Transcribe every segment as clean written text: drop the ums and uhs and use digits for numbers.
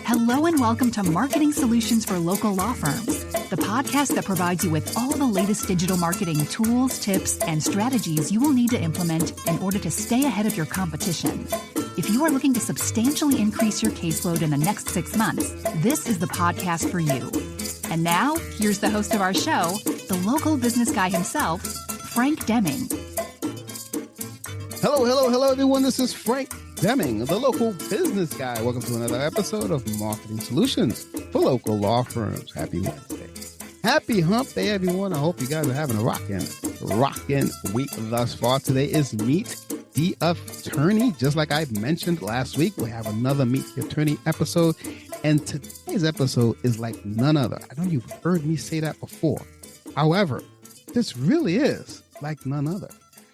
Hello and welcome to Marketing Solutions for Local Law Firms, the podcast that provides you with all the latest digital marketing tools, tips, and strategies you will need to implement in order to stay ahead of your competition. If you are looking to substantially increase your caseload in the next 6 months, this is the podcast for you. And now, here's the host of our show, the local business guy himself, Frank Deming. Hello, everyone. This is Frank Deming, the local business guy. Welcome to another episode of Marketing Solutions for Local Law Firms. Happy Wednesday. Happy Hump Day, everyone. I hope you guys are having a rockin' week thus far. Today is Meet the Attorney. Just like I mentioned last week, we have another Meet the Attorney episode. And today's episode is like none other. I know you've heard me say that before. However, this really is like none other,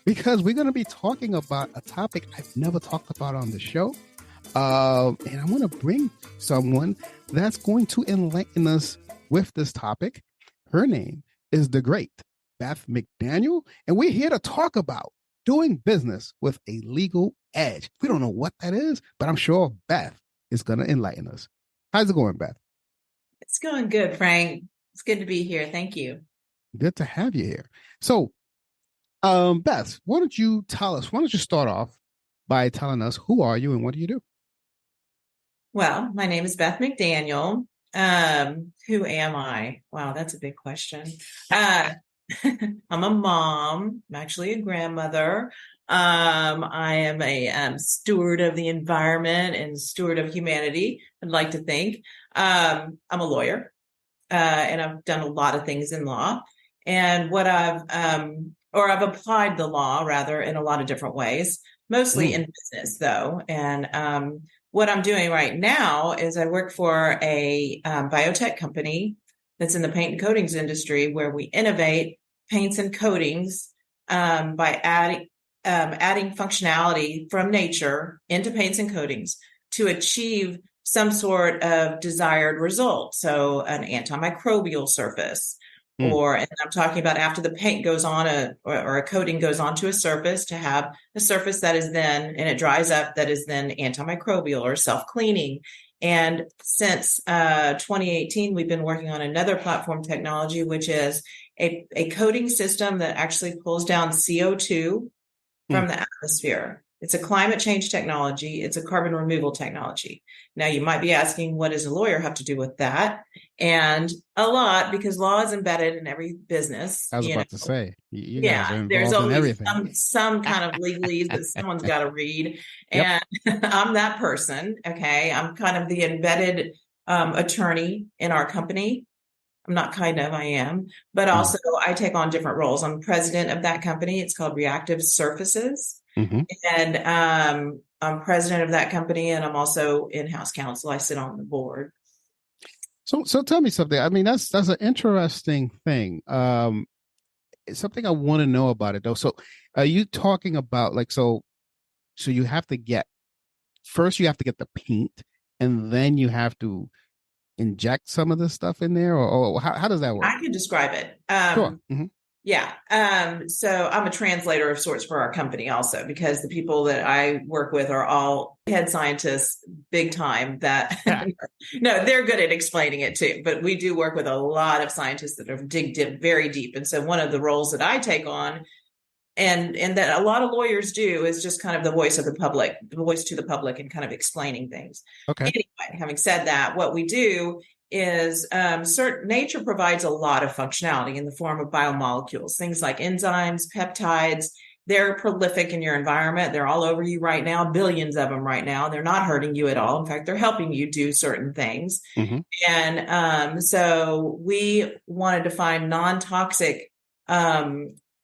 because we're going to be talking about a topic I've never talked about on the show. And I want to bring someone that's going to enlighten us with this topic. Her name is the great Beth McDaniel, and we're here to talk about doing business with a legal edge. We don't know what that is, but I'm sure Beth is going to enlighten us. How's it going, Beth? It's going good, Frank. It's good to be here. Thank you. Good to have you here. So, Beth, why don't you start off by telling us who are you and what do you do? Well, my name is Beth McDaniel. Who am I? Wow, that's a big question. I'm a mom. I'm actually a grandmother. I am a steward of the environment and steward of humanity, I'd like to think. I'm a lawyer, and I've done a lot of things in law. And what I've applied the law rather in a lot of different ways, mostly in business though. And what I'm doing right now is I work for a biotech company that's in the paint and coatings industry, where we innovate paints and coatings by adding functionality from nature into paints and coatings to achieve some sort of desired result. So an antimicrobial surface. And I'm talking about after the paint goes on or a coating goes onto a surface, to have a surface that is then, and it dries up, that is then antimicrobial or self-cleaning. And since 2018, we've been working on another platform technology, which is a coating system that actually pulls down CO2 from the atmosphere. It's a climate change technology. It's a carbon removal technology. Now, you might be asking, what does a lawyer have to do with that? And a lot, because law is embedded in every business. I was about to say, you guys are there's involved in always everything. some kind of legalese that someone's got to read. Yep. And I'm that person. Okay. I'm kind of the embedded attorney in our company. I'm not kind of, I am, but also I take on different roles. I'm president of that company. It's called Reactive Surfaces. And I'm president of that company, and I'm also in-house counsel. I sit on the board. So tell me something. I mean, that's an interesting thing. It's something I want to know about it though. So are you talking about so you have to get the paint, and then you have to inject some of this stuff in there, or how does that work? I can describe it. Sure. Yeah. So I'm a translator of sorts for our company also, because the people that I work with are all head scientists, big time, that no, they're good at explaining it too. But we do work with a lot of scientists that have dig very deep. And so one of the roles that I take on, and that a lot of lawyers do, is just kind of the voice of the public, the voice to the public, and kind of explaining things. Okay. Anyway, having said that, what we do is nature provides a lot of functionality in the form of biomolecules, things like enzymes, peptides. They're prolific in your environment. They're all over you right now, billions of them right now. They're not hurting you at all. In fact, they're helping you do certain things. And so we wanted to find non-toxic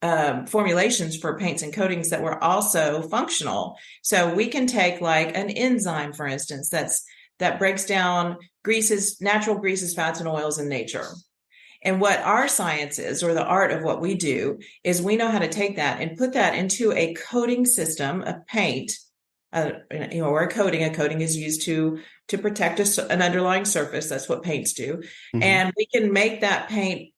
formulations for paints and coatings that were also functional. So we can take like an enzyme, for instance, that breaks down natural greases, fats, and oils in nature. And what our science is, or the art of what we do, is we know how to take that and put that into a coating system of paint or a coating. A coating is used to protect an underlying surface. That's what paints do. Mm-hmm. And we can make that paint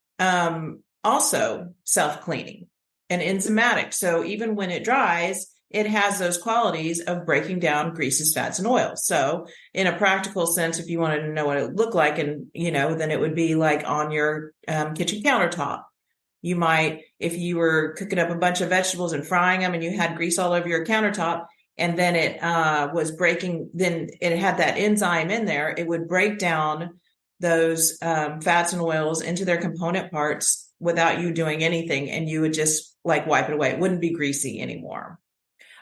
also self-cleaning and enzymatic. So even when it dries, it has those qualities of breaking down greases, fats, and oils. So in a practical sense, if you wanted to know what it would look like, and, then it would be like on your kitchen countertop. You might, if you were cooking up a bunch of vegetables and frying them and you had grease all over your countertop, and then it was breaking, then it had that enzyme in there, it would break down those fats and oils into their component parts without you doing anything. And you would just like wipe it away. It wouldn't be greasy anymore.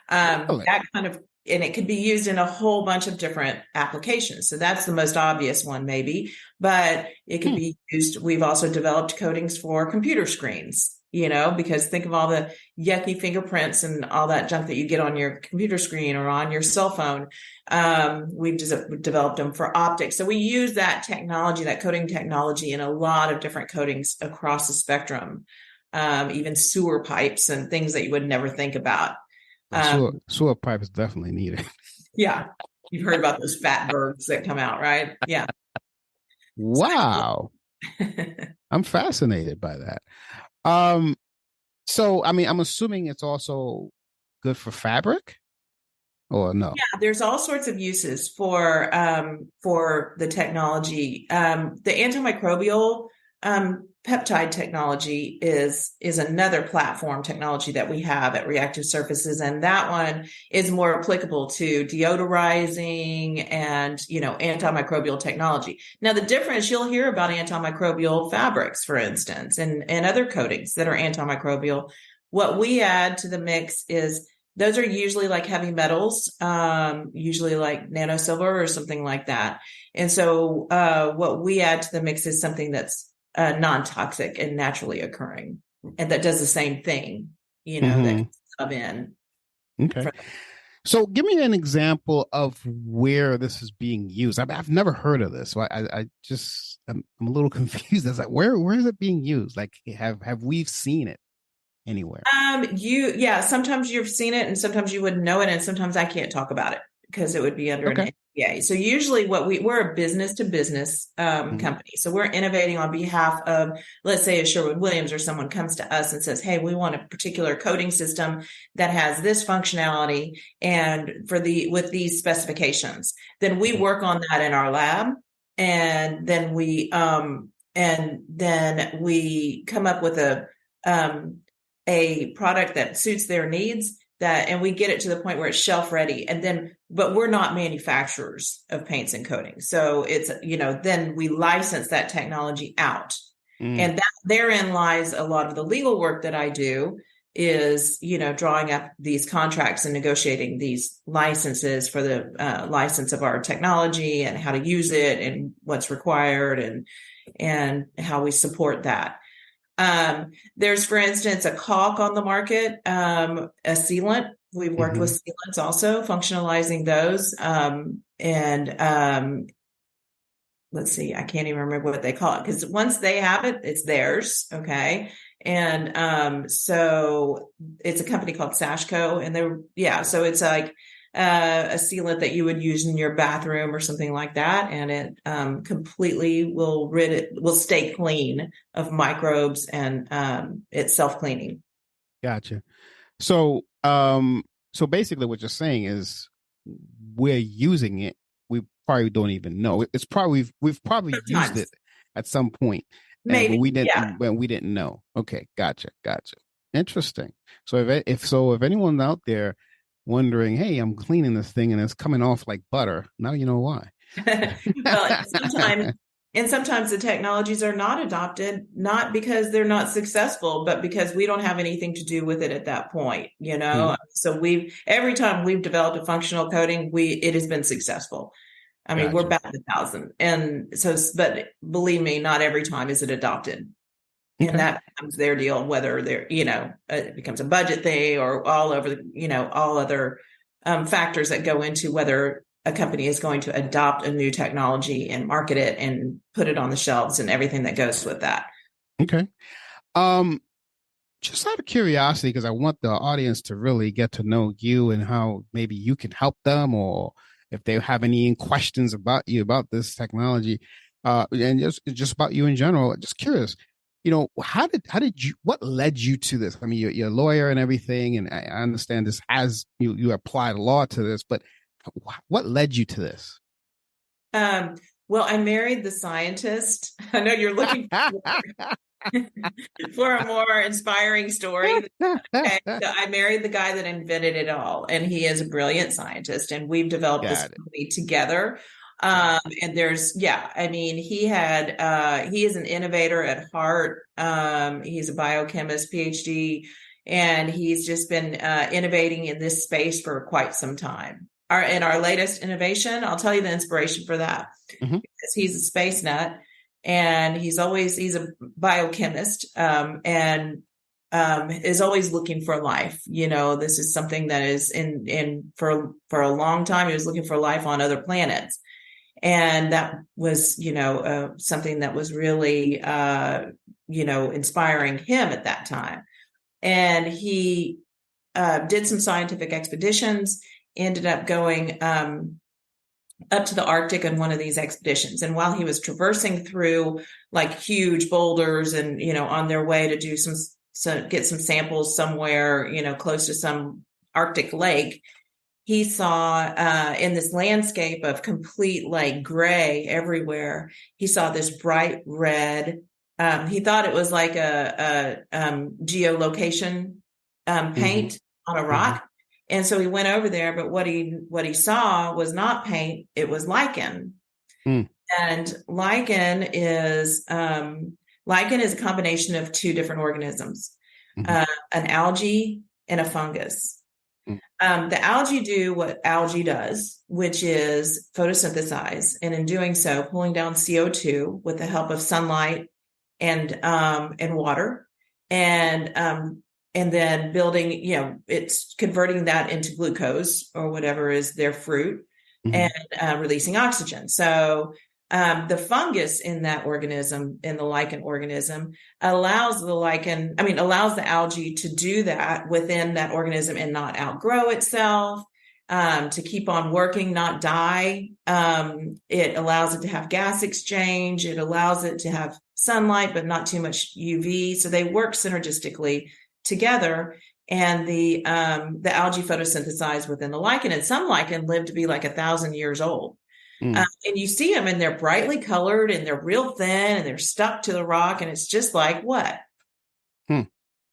That kind of, and it could be used in a whole bunch of different applications. So that's the most obvious one, maybe, but it could be used. We've also developed coatings for computer screens, because think of all the yucky fingerprints and all that junk that you get on your computer screen or on your cell phone. We've developed them for optics. So we use that technology, that coating technology, in a lot of different coatings across the spectrum, even sewer pipes and things that you would never think about. Sewer pipe is definitely needed. Yeah. You've heard about those fat birds that come out, right? Yeah. Wow. I'm fascinated by that. So, I'm assuming it's also good for fabric, or no? Yeah, there's all sorts of uses for the technology. The antimicrobial peptide technology is another platform technology that we have at Reactive Surfaces, and that one is more applicable to deodorizing and antimicrobial technology. Now, the difference, you'll hear about antimicrobial fabrics, for instance, and other coatings that are antimicrobial. What we add to the mix is those are usually like heavy metals, usually like nano silver or something like that. And so what we add to the mix is something that's non-toxic and naturally occurring, and that does the same thing, that can come in. Okay. So give me an example of where this is being used. I've never heard of this. So I'm a little confused. As like, where is it being used? Like, have we seen it anywhere? Sometimes you've seen it and sometimes you wouldn't know it. And sometimes I can't talk about it because it would be under an NDA. So usually we're a business to business company. So we're innovating on behalf of, let's say, a Sherwin-Williams, or someone comes to us and says, hey, we want a particular coating system that has this functionality and with these specifications. Then we work on that in our lab. And then we come up with a product that suits their needs, and we get it to the point where it's shelf ready. But we're not manufacturers of paints and coatings. So it's, then we license that technology out. And that therein lies a lot of the legal work that I do, is, drawing up these contracts and negotiating these licenses for the license of our technology and how to use it and what's required and how we support that. There's, for instance, a caulk on the market, a sealant. We've worked with sealants also, functionalizing those. Let's see, I can't even remember what they call it, because once they have it, it's theirs. Okay. And so it's a company called Sashco, and so it's like a sealant that you would use in your bathroom or something like that, and it completely will stay clean of microbes, and it's self-cleaning. Gotcha. So basically what you're saying is we're using it, we probably don't even know. It's probably we've probably used it at some point. Maybe when we didn't know. Okay, gotcha. Interesting. So if anyone's out there wondering, hey, I'm cleaning this thing and it's coming off like butter, now you know why. Well, sometimes the technologies are not adopted, not because they're not successful, but because we don't have anything to do with it at that point, So every time we've developed a functional coating, it has been successul. I mean, We're about 1,000. And so, but believe me, not every time is it adopted. Okay. And that becomes their deal, whether it becomes a budget thing or all other factors that go into whether a company is going to adopt a new technology and market it and put it on the shelves and everything that goes with that. Okay. Just out of curiosity, because I want the audience to really get to know you and how maybe you can help them, or if they have any questions about you about this technology, and just about you in general. Just curious, how did you, what led you to this? I mean, you're a lawyer and everything, and I understand this as you applied law to this, but what led you to this? Um, well, I married the scientist. I know you're looking for a more inspiring story. Okay, so I married the guy that invented it all, and he is a brilliant scientist, and we've developed this Got it. company together. Got it. And I mean, he is an innovator at heart. He's a biochemist, PhD, and he's just been innovating in this space for quite some time. Our latest innovation, I'll tell you the inspiration for that, Mhm. because he's a space nut, and he's a biochemist, and is always looking for life. This is something that is in for a long time. He was looking for life on other planets, and that was something that was really inspiring him at that time. And he did some scientific expeditions, ended up going up to the Arctic on one of these expeditions. And while he was traversing through like huge boulders and, on their way to do get some samples somewhere, close to some Arctic lake, he saw in this landscape of complete like gray everywhere, he saw this bright red. He thought it was like a geolocation paint on a rock. And so he went over there, but what he saw was not paint, it was lichen. Mm. And lichen is a combination of two different organisms, an algae and a fungus. The algae do what algae does, which is photosynthesize, and in doing so, pulling down CO2 with the help of sunlight and water, and then building, it's converting that into glucose or whatever is their fruit, and releasing oxygen. So the fungus in that organism, in the lichen organism, allows the algae to do that within that organism and not outgrow itself, to keep on working, not die. It allows it to have gas exchange. It allows it to have sunlight, but not too much UV. So they work synergistically together, and the algae photosynthesize within the lichen, and some lichen live to be like 1,000 years old. And you see them, and they're brightly colored, and they're real thin, and they're stuck to the rock, and it's just like what?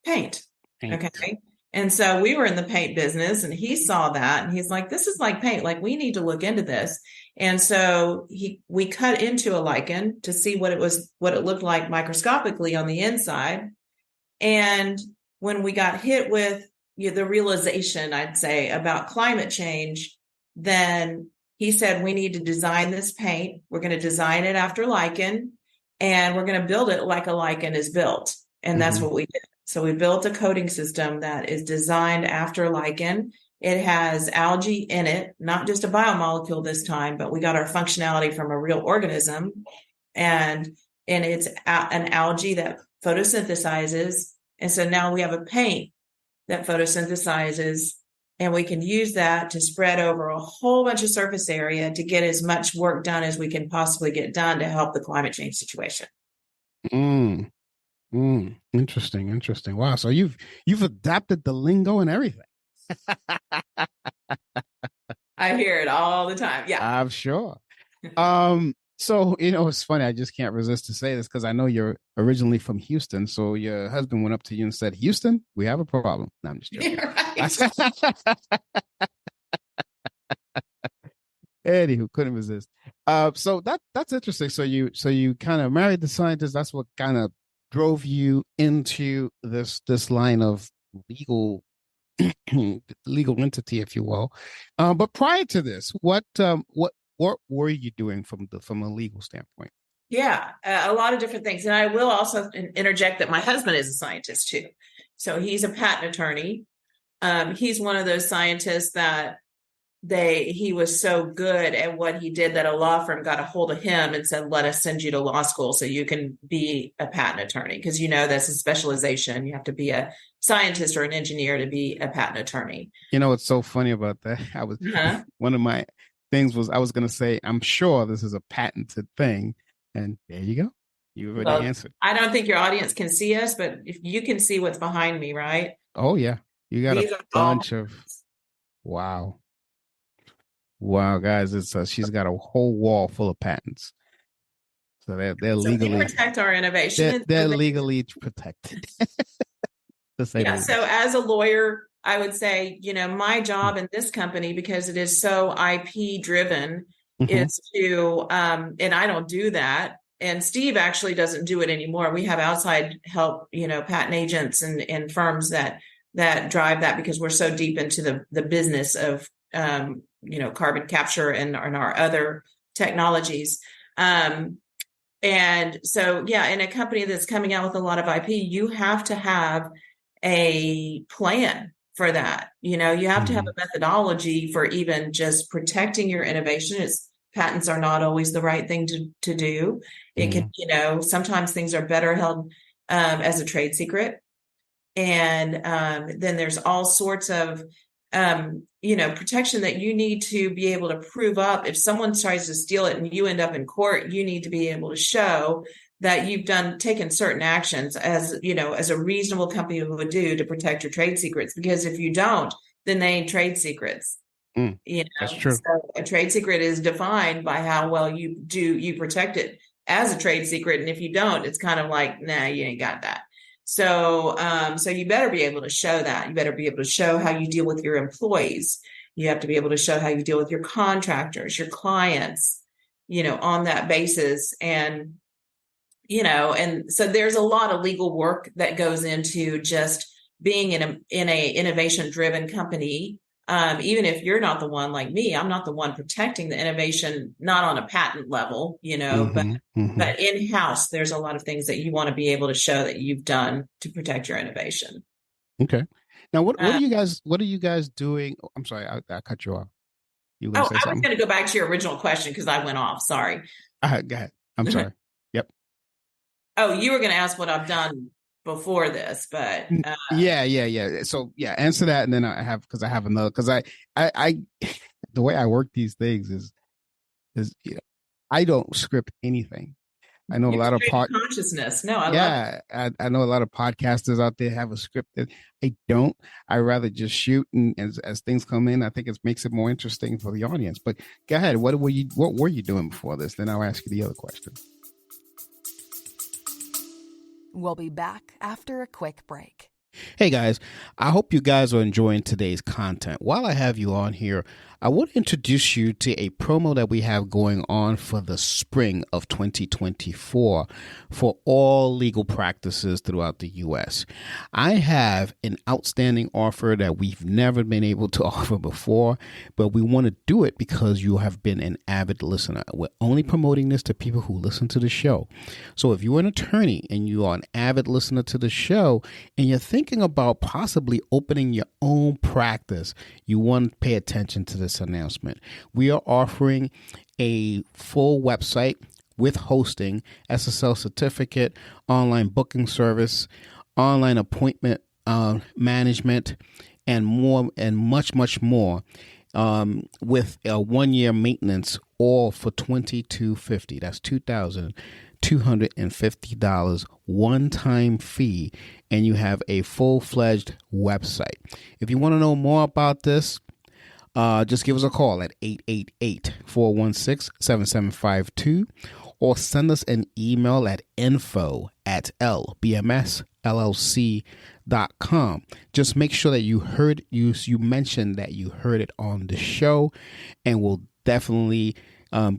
Paint. Okay. And so we were in the paint business, and he saw that, and he's like, this is like paint. Like, we need to look into this. And so we cut into a lichen to see what it looked like microscopically on the inside. And when we got hit with the realization, I'd say, about climate change, then he said, we need to design this paint. We're going to design it after lichen, and we're going to build it like a lichen is built. And that's what we did. So we built a coating system that is designed after lichen. It has algae in it, not just a biomolecule this time, but we got our functionality from a real organism. And it's an algae that photosynthesizes. And so now we have a paint that photosynthesizes, and we can use that to spread over a whole bunch of surface area to get as much work done as we can possibly get done to help the climate change situation. Interesting. Wow. So you've adapted the lingo and everything. I hear it all the time. Yeah. I'm sure. So, it's funny. I just can't resist to say this because I know you're originally from Houston. So your husband went up to you and said, Houston, we have a problem. No, I'm just joking. Right. Anywho, couldn't resist. So that's interesting. So you kind of married the scientist. That's what kind of drove you into this line of legal entity, if you will. But prior to this, what were you doing from a legal standpoint? Yeah, a lot of different things. And I will also interject that my husband is a scientist too. So he's a patent attorney. He's one of those scientists that he was so good at what he did that a law firm got a hold of him and said, let us send you to law school so you can be a patent attorney. Because, that's a specialization. You have to be a scientist or an engineer to be a patent attorney. What's so funny about that? One of my things was, I was going to say, I'm sure this is a patented thing. And there you go. You already answered. I don't think your audience can see us, but if you can see what's behind me, right? Oh, yeah. You got a bunch of, wow. Wow, guys, she's got a whole wall full of patents. So they're legally, we protect our innovation. They're legally protected. So as a lawyer, I would say, my job in this company, because it is so IP driven, is to, and I don't do that. And Steve actually doesn't do it anymore. We have outside help, patent agents and firms that drive that, because we're so deep into the business of, carbon capture and our other technologies. And so, in a company that's coming out with a lot of IP, you have to have a plan for that. You have to have a methodology for even just protecting your innovation. Patents are not always the right thing to do. It can, sometimes things are better held as a trade secret. And then there's all sorts of, protection that you need to be able to prove up. If someone tries to steal it and you end up in court, you need to be able to show that you've taken certain actions as a reasonable company would do to protect your trade secrets. Because if you don't, then they ain't trade secrets. That's true. So a trade secret is defined by how well you protect it as a trade secret. And if you don't, it's kind of like, nah, you ain't got that. So you better be able to show that. You better be able to show how you deal with your employees. You have to be able to show how you deal with your contractors, your clients, on that basis. And, and so there's a lot of legal work that goes into just being in a innovation driven company. Even if you're not the one like me, I'm not the one protecting the innovation, not on a patent level, but in-house, there's a lot of things that you want to be able to show that you've done to protect your innovation. Okay. Now, what are you guys doing? Oh, I'm sorry, I cut you off. You I was going to go back to your original question because I went off. Sorry. Go ahead. I'm sorry. Yep. Oh, you were going to ask what I've done before this, but yeah. So answer that, and then I have another, because I the way I work these things is I don't script anything. I know a lot of consciousness. No, I know a lot of podcasters out there have a script that I don't. I rather just shoot, and as things come in, I think it makes it more interesting for the audience. But go ahead. What were you doing before this? Then I'll ask you the other question. We'll be back after a quick break. Hey guys, I hope you guys are enjoying today's content. While I have you on here, I want to introduce you to a promo that we have going on for the spring of 2024 for all legal practices throughout the U.S. I have an outstanding offer that we've never been able to offer before, but we want to do it because you have been an avid listener. We're only promoting this to people who listen to the show. So if you're an attorney and you are an avid listener to the show and you're thinking about possibly opening your own practice, you want to pay attention to this announcement. We are offering a full website with hosting, SSL certificate, online booking service, online appointment management, and more, and much more, with a 1-year maintenance, all for $2,250. That's $2,250 one-time fee, and you have a full-fledged website. If you want to know more about this, just give us a call at 888-416-7752, or send us an email at info@lbmsllc.com. Just make sure that you mentioned that you heard it on the show, and we'll definitely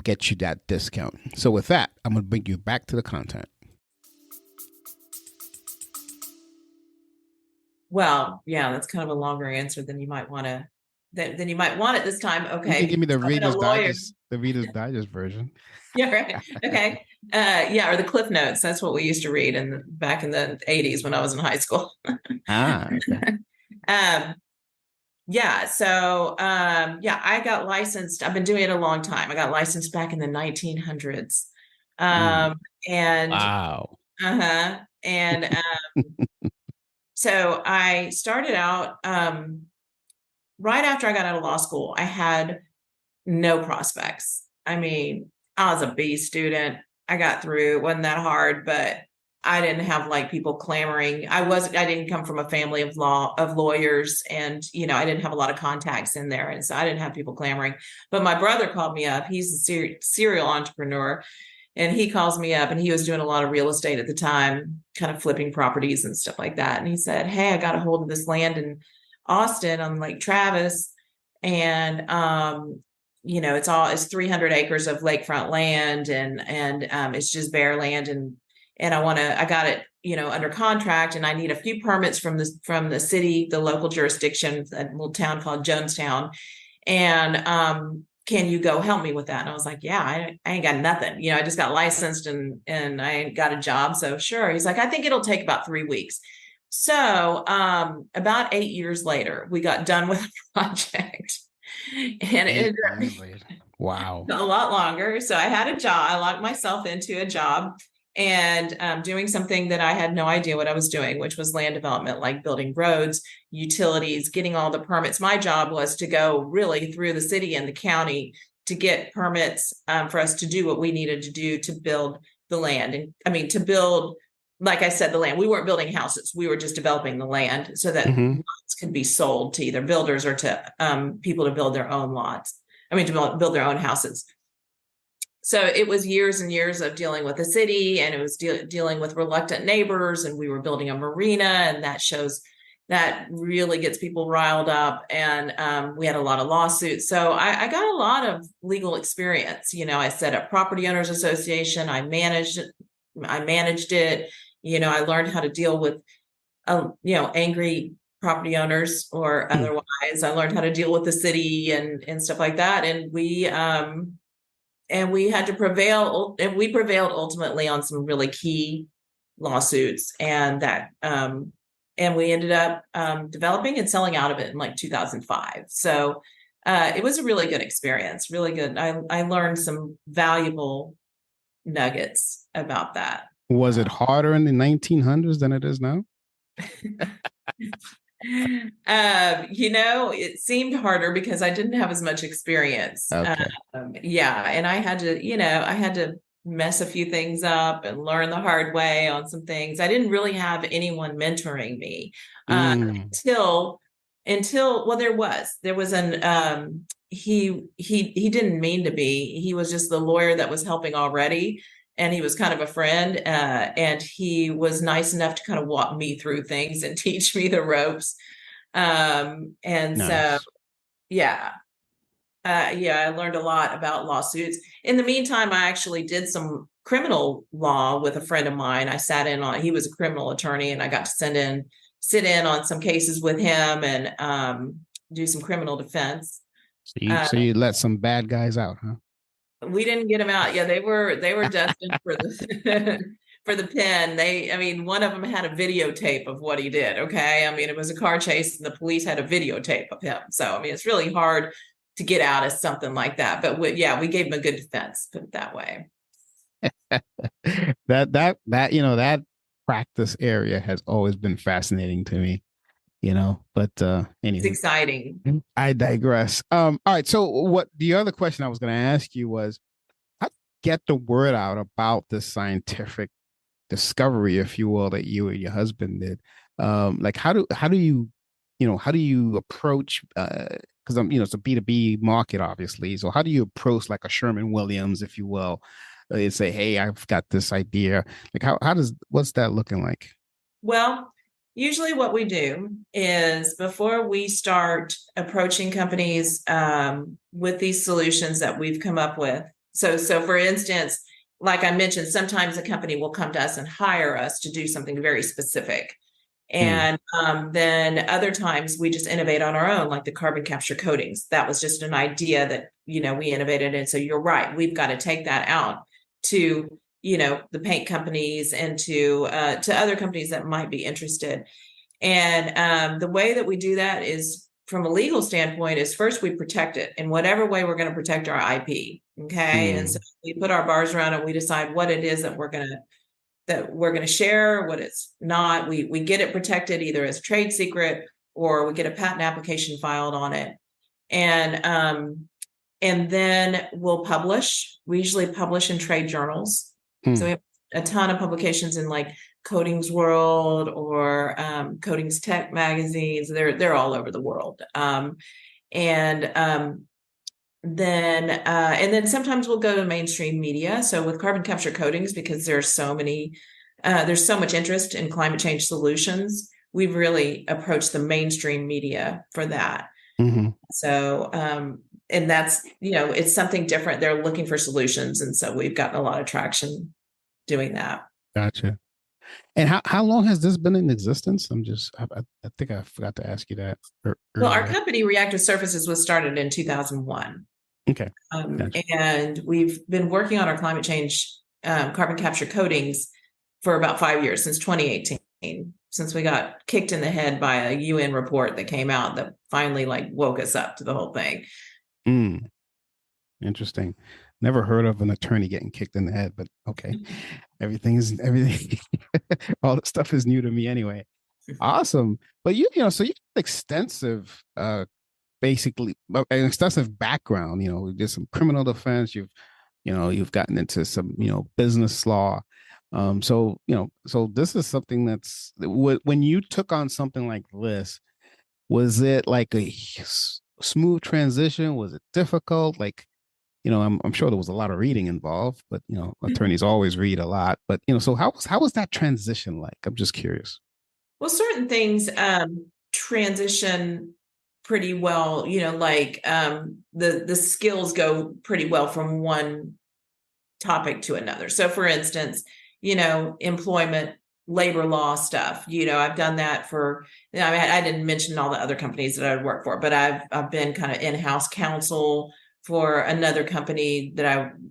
get you that discount. So with that, I'm going to bring you back to the content. Well, yeah, that's kind of a longer answer than you might want to. Then you might want it this time. Okay. You can give me the Reader's Digest version. Yeah, right. Okay. Or the Cliff Notes. That's what we used to read back in the 80s when I was in high school. Okay. Yeah. So, I got licensed. I've been doing it a long time. I got licensed back in the 1900s. Mm. And, Wow. uh-huh. And, so I started out, right after I got out of law school. I had no prospects. I mean, I was a B student. I got through. It wasn't that hard, but I didn't have like people clamoring. I didn't come from a family of lawyers, and I didn't have a lot of contacts in there. And so I didn't have people clamoring. But my brother called me up. He's a serial entrepreneur. And he calls me up, and he was doing a lot of real estate at the time, kind of flipping properties and stuff like that. And he said, "Hey, I got a hold of this land in Austin on Lake Travis. And it's 300 acres of lakefront land, and it's just bare land, and I got it under contract, and I need a few permits from the city, the local jurisdiction, a little town called Jonestown, and can you go help me with that?" And I was like, "Yeah, I ain't got nothing, I just got licensed, and I ain't got a job, so sure." He's like, "I think it'll take about 3 weeks." So about 8 years later, we got done with the project. And it Wow. a lot longer. So I had a job. I locked myself into a job, and doing something that I had no idea what I was doing, which was land development, like building roads, utilities, getting all the permits. My job was to go really through the city and the county to get permits for us to do what we needed to do to build the land. And I mean, to build, like I said, the land. We weren't building houses. We were just developing the land so that lots could be sold to either builders or to people to build their own lots. I mean, to build their own houses. So it was years and years of dealing with the city, and it was dealing with reluctant neighbors, and we were building a marina, and that really gets people riled up. And we had a lot of lawsuits. So I got a lot of legal experience. I set up property owners association. I managed it. I learned how to deal with, angry property owners or otherwise. I learned how to deal with the city and stuff like that. And we had to prevail, and we prevailed ultimately on some really key lawsuits, and we ended up developing and selling out of it in like 2005. So it was a really good experience, really good. I learned some valuable nuggets about that. Was it harder in the 1900s than it is now? It seemed harder because I didn't have as much experience. Okay. And I had to mess a few things up and learn the hard way on some things. I didn't really have anyone mentoring me until there was an he didn't mean to be. He was just the lawyer that was helping already. And he was kind of a friend, and he was nice enough to kind of walk me through things and teach me the ropes. Nice. So, I learned a lot about lawsuits. In the meantime, I actually did some criminal law with a friend of mine. He was a criminal attorney, and I got to sit in on some cases with him and do some criminal defense. So you let some bad guys out, huh? We didn't get them out. Yeah, they were destined for the for the pen. One of them had a videotape of what he did. Okay. It was a car chase, and the police had a videotape of him. So, it's really hard to get out of something like that. But we gave him a good defense, put it that way. that practice area has always been fascinating to me. But anyway, it's exciting. I digress. All right. So the other question I was going to ask you was, how to get the word out about this scientific discovery, if you will, that you and your husband did? How do you approach, because it's a B2B market, obviously. So how do you approach like a Sherman Williams, if you will, and say, "Hey, I've got this idea." Like what's that looking like? Well, usually what we do is, before we start approaching companies with these solutions that we've come up with. So for instance, like I mentioned, sometimes a company will come to us and hire us to do something very specific. And then other times we just innovate on our own, like the carbon capture coatings. That was just an idea that, we innovated. And so you're right, we've got to take that out to the paint companies and to other companies that might be interested. And the way that we do that is from a legal standpoint is first we protect it in whatever way we're going to protect our IP. Okay. And so we put our bars around it. We decide what it is that we're going to share, what it's not. We get it protected either as a trade secret or we get a patent application filed on it. And then we'll publish. We usually publish in trade journals. So we have a ton of publications in like Coatings World or Coatings Tech magazines. They're all over the world. And then sometimes we'll go to mainstream media. So with carbon capture coatings, because there's so much interest in climate change solutions, we've really approached the mainstream media for that. So, and that's, it's something different. They're looking for solutions. And so we've gotten a lot of traction doing that. Gotcha. And how long has this been in existence? I think I forgot to ask you that. Well, our company, Reactive Surfaces, was started in 2001. Okay. Gotcha. And we've been working on our climate change carbon capture coatings for about 5 years, since 2018, since we got kicked in the head by a UN report that came out that finally woke us up to the whole thing. Interesting. Never heard of an attorney getting kicked in the head, but okay. Everything. All the stuff is new to me anyway. Awesome. But so you have extensive, basically an extensive background. You did some criminal defense. You've gotten into some, business law. So this is something that's when you took on something like this, was it like a smooth transition? Was it difficult? I'm sure there was a lot of reading involved, but attorneys always read a lot. But so how was that transition like? I'm just curious. Well, certain things transition pretty well. The skills go pretty well from one topic to another. So, for instance, employment, labor law stuff. I've done that for. I didn't mention all the other companies that I would work for, but I've been kind of in-house counsel for another company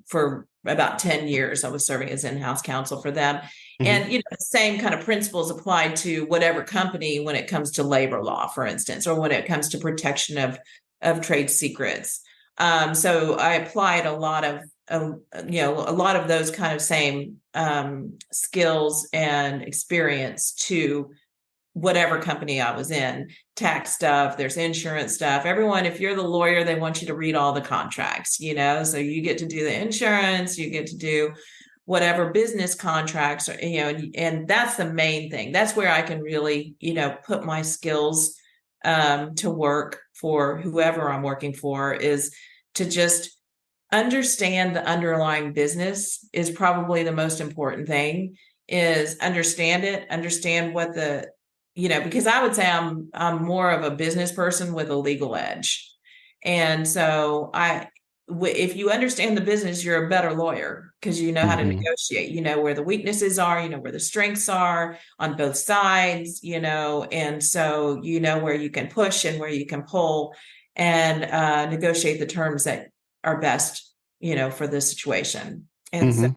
for about 10 years, I was serving as in-house counsel for them. And, the same kind of principles apply to whatever company when it comes to labor law, for instance, or when it comes to protection of trade secrets. So I applied a lot of those kind of same skills and experience to whatever company I was in. Tax stuff, there's insurance stuff. Everyone, if you're the lawyer, they want you to read all the contracts, so you get to do the insurance, you get to do whatever business contracts, and that's the main thing. That's where I can really, put my skills to work for whoever I'm working for, is to just understand the underlying business is probably the most important thing, is understand what because I would say I'm more of a business person with a legal edge. And so if you understand the business, you're a better lawyer because you know how to negotiate, where the weaknesses are, where the strengths are on both sides, and so where you can push and where you can pull and negotiate the terms that are best, for the situation. And so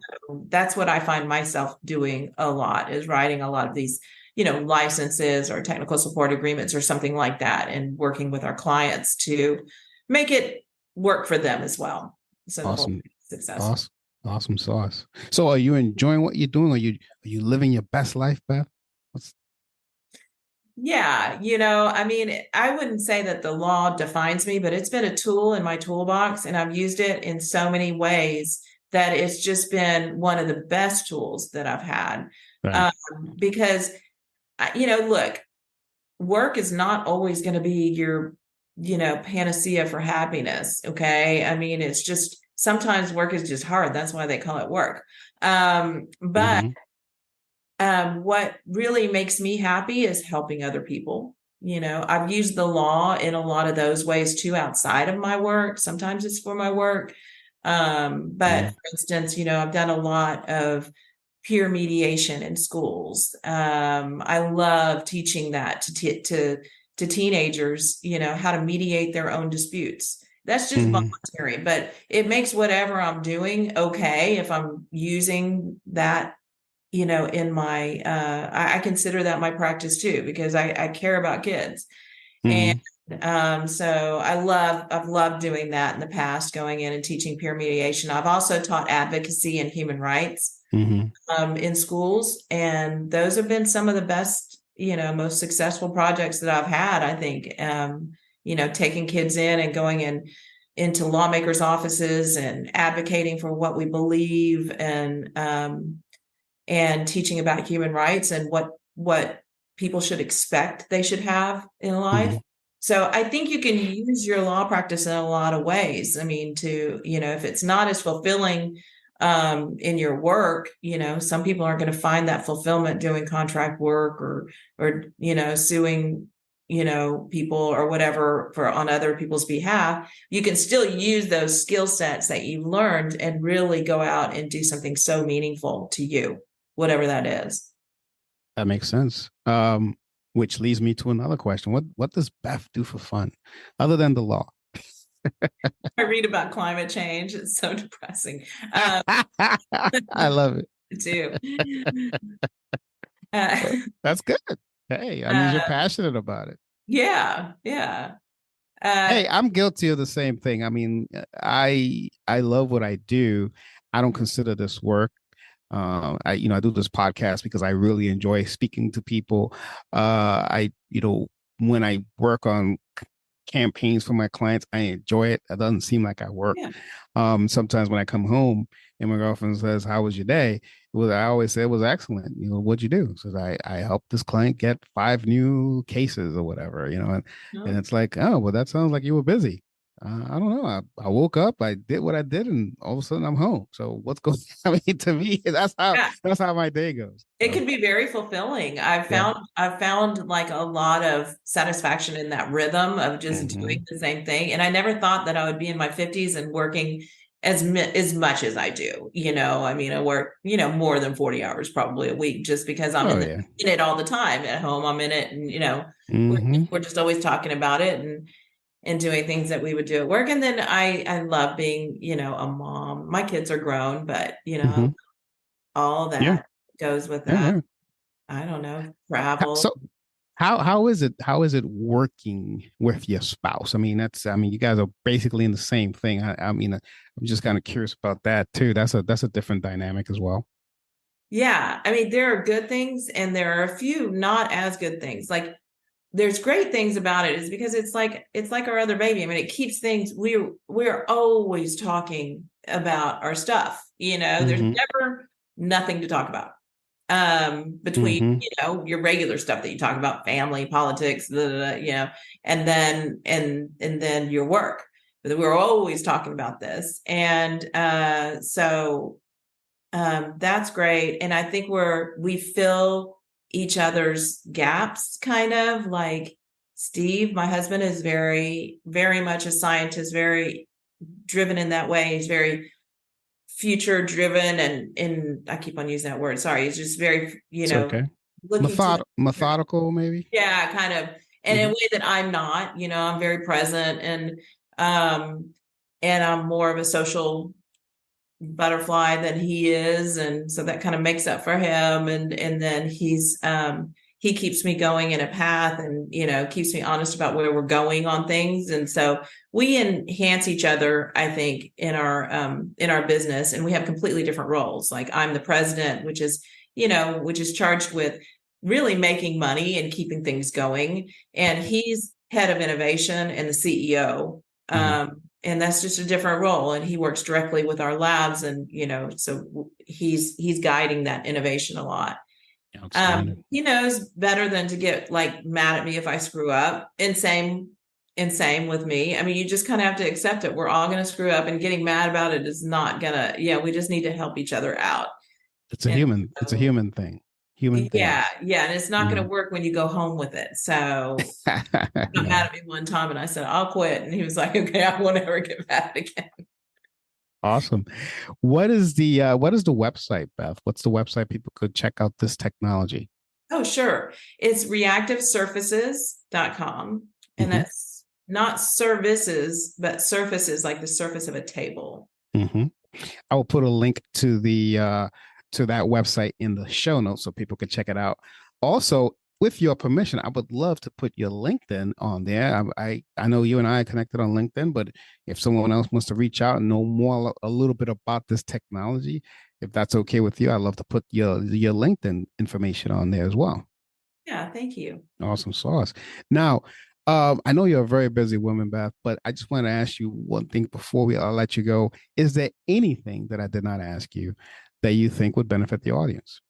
that's what I find myself doing a lot, is writing a lot of these licenses or technical support agreements or something like that, and working with our clients to make it work for them as well. So awesome. Successful. Awesome sauce. So are you enjoying what you're doing? Are you living your best life, Beth? Yeah. I wouldn't say that the law defines me, but it's been a tool in my toolbox, and I've used it in so many ways that it's just been one of the best tools that I've had. Right. Because look, work is not always going to be your, panacea for happiness. Okay. It's just, sometimes work is just hard. That's why they call it work. But what really makes me happy is helping other people. I've used the law in a lot of those ways too, outside of my work. Sometimes it's for my work. But for instance, I've done a lot of peer mediation in schools. I love teaching that to teenagers, how to mediate their own disputes. That's just voluntary, but it makes whatever I'm doing okay if I'm using that, in my, I consider that my practice too, because I care about kids. And So I've loved doing that in the past, going in and teaching peer mediation. I've also taught advocacy and human rights in schools, and those have been some of the best, most successful projects that I've had, I think. Taking kids in and going into lawmakers' offices and advocating for what we believe, and teaching about human rights and what people should expect they should have in life. So I think you can use your law practice in a lot of ways. I mean, if it's not as fulfilling in your work, some people aren't going to find that fulfillment doing contract work or suing, people or whatever on other people's behalf. You can still use those skill sets that you've learned and really go out and do something so meaningful to you, whatever that is. That makes sense. Which leads me to another question. What does Beth do for fun other than the law? I read about climate change. It's so depressing. I love it. Too. That's good. Hey, I mean, you're passionate about it. Yeah. Hey, I'm guilty of the same thing. I mean, I love what I do. I don't consider this work. I do this podcast because I really enjoy speaking to people. When I work on campaigns for my clients, I enjoy it. It doesn't seem like I work. Yeah. Sometimes when I come home and my girlfriend says, "How was your day?" I always say it was excellent. What'd you do? So I helped this client get 5 new cases or whatever, and it's like, oh, well, that sounds like you were busy. I don't know. I woke up, I did what I did, and all of a sudden I'm home. So what's going on? I mean, to me, that's how my day goes. It can be very fulfilling. I've found like a lot of satisfaction in that rhythm of just doing the same thing. And I never thought that I would be in my 50s and working as much as I do. I mean, I work, more than 40 hours probably a week just because I'm in it all the time. At home, I'm in it, and we're just always talking about it and doing things that we would do at work. And then I love being, a mom. My kids are grown, but all that goes with that. Yeah. I don't know, travel. So how is it working with your spouse? I mean, you guys are basically in the same thing. I mean, I'm just kind of curious about that too. That's a different dynamic as well. Yeah. I mean, there are good things and there are a few not as good things. Like, there's great things about it is because it's like our other baby. I mean, it keeps things, we're always talking about our stuff, there's never nothing to talk about between, your regular stuff that you talk about, family, politics, and then your work. But we're always talking about this. And so that's great. And I think we fill each other's gaps, kind of like Steve, my husband, is very, very much a scientist, very driven in that way. He's very future driven, and I keep on using that word. Sorry. He's just very, methodical, maybe. Yeah, kind of. And in a way that I'm not, I'm very present and I'm more of a social butterfly than he is, and so that kind of makes up for him, and then he keeps me going in a path, and keeps me honest about where we're going on things, and so we enhance each other, I think, in our business, and we have completely different roles. Like, I'm the president, which is charged with really making money and keeping things going, and he's head of innovation and the CEO. And that's just a different role. And he works directly with our labs. And, so he's guiding that innovation a lot. He knows better than to get mad at me if I screw up, and same with me. I mean, you just kind of have to accept it. We're all going to screw up, and getting mad about it is not gonna, we just need to help each other out. It's a human thing. Yeah. And it's not going to work when you go home with it. So he got mad at me one time and I said, "I'll quit." And he was like, "Okay, I won't ever get mad again." Awesome. What is the website, Beth? What's the website people could check out this technology? Oh, sure. It's reactivesurfaces.com. And that's not services, but surfaces, like the surface of a table. I will put a link to the to that website in the show notes so people can check it out. Also, with your permission, I would love to put your LinkedIn on there. I know you and I are connected on LinkedIn, but if someone else wants to reach out and know more a little bit about this technology, if that's okay with you, I'd love to put your LinkedIn information on there as well. Yeah, thank you. Awesome sauce. Now, I know you're a very busy woman, Beth, but I just want to ask you one thing before I'll let you go. Is there anything that I did not ask you that you think would benefit the audience?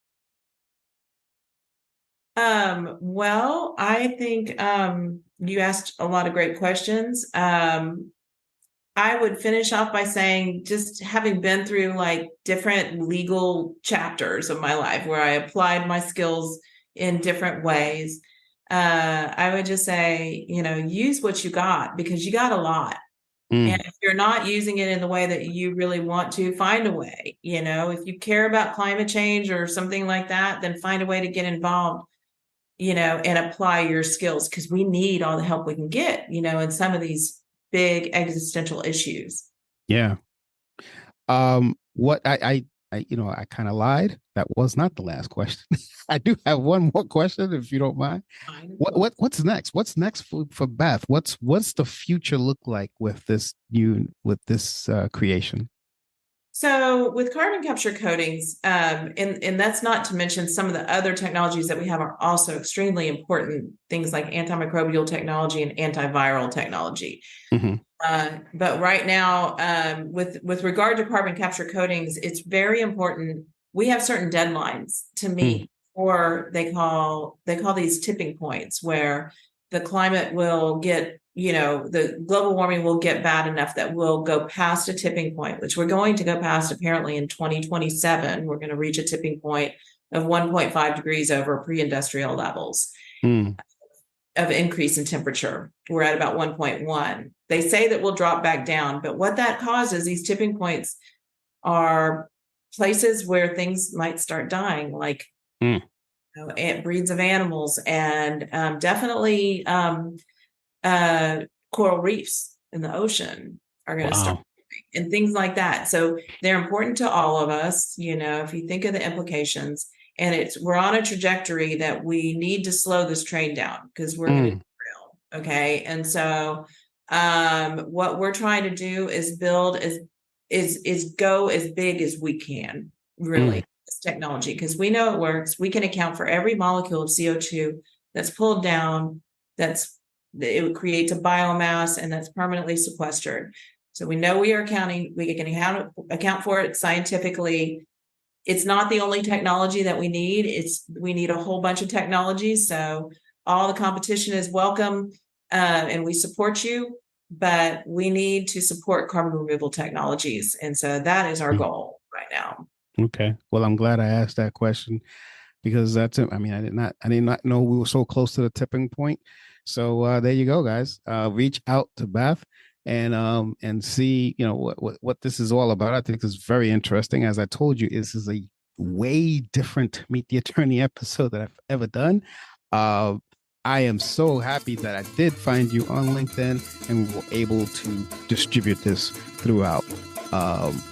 Well, I think you asked a lot of great questions. I would finish off by saying, just having been through like different legal chapters of my life where I applied my skills in different ways, I would just say, use what you got, because you got a lot. And if you're not using it in the way that you really want to, find a way. If you care about climate change or something like that, then find a way to get involved, and apply your skills, because we need all the help we can get, in some of these big existential issues. Yeah. What I kind of lied. That was not the last question. I do have one more question, if you don't mind. What's next? What's next for Beth? What's the future look like with this creation? So with carbon capture coatings, and that's not to mention some of the other technologies that we have are also extremely important, things like antimicrobial technology and antiviral technology. Mm-hmm. But right now, with regard to carbon capture coatings, it's very important. We have certain deadlines to meet, or they call these tipping points, where the climate will get, the global warming will get bad enough that we'll go past a tipping point, which we're going to go past apparently in 2027. We're going to reach a tipping point of 1.5 degrees over pre-industrial levels of increase in temperature. We're at about 1.1. They say that we'll drop back down, but what that causes, these tipping points, are places where things might start dying, like breeds of animals, and definitely coral reefs in the ocean are going to start, and things like that. So they're important to all of us, if you think of the implications, and we're on a trajectory that we need to slow this train down, because we're going to derail. Okay. And so what we're trying to do is build is go as big as we can, really, this technology, because we know it works. We can account for every molecule of CO2 that's pulled down, it creates a biomass, and that's permanently sequestered. So we know we can account for it scientifically. It's not the only technology that we need. We need a whole bunch of technologies. So all the competition is welcome, and we support you, but we need to support carbon removal technologies. And so that is our goal right now. Okay. Well, I'm glad I asked that question, because that's it. I mean, I did not know we were so close to the tipping point. So there you go, guys. Reach out to Beth and see, what this is all about. I think it's very interesting. As I told you, this is a way different Meet the Attorney episode that I've ever done. I am so happy that I did find you on LinkedIn, and we were able to distribute this throughout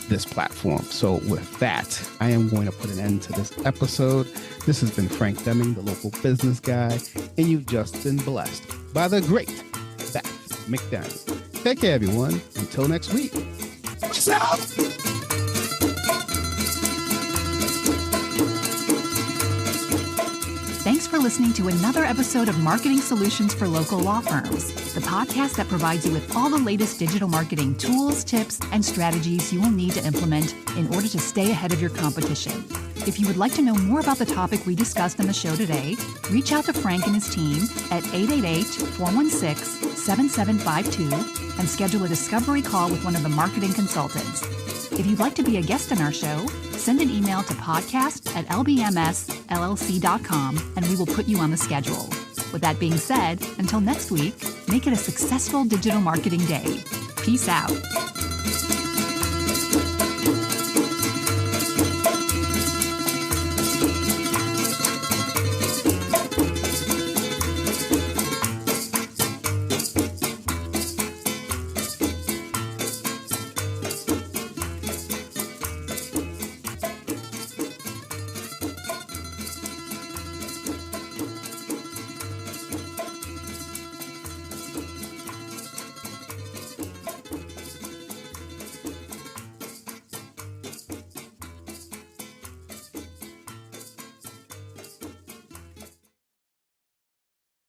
this platform. So with that, I am going to put an end to this episode. This has been Frank Deming, the local business guy, and you've just been blessed by the great Beth McDaniel. Take care, everyone. Until next week. Peace out. Thanks for listening to another episode of Marketing Solutions for Local Law Firms, the podcast that provides you with all the latest digital marketing tools, tips, and strategies you will need to implement in order to stay ahead of your competition. If you would like to know more about the topic we discussed on the show today, reach out to Frank and his team at 888-416-7752 and schedule a discovery call with one of the marketing consultants. If you'd like to be a guest on our show, send an email to podcast@lbmsllc.com and we will put you on the schedule. With that being said, until next week, make it a successful digital marketing day. Peace out.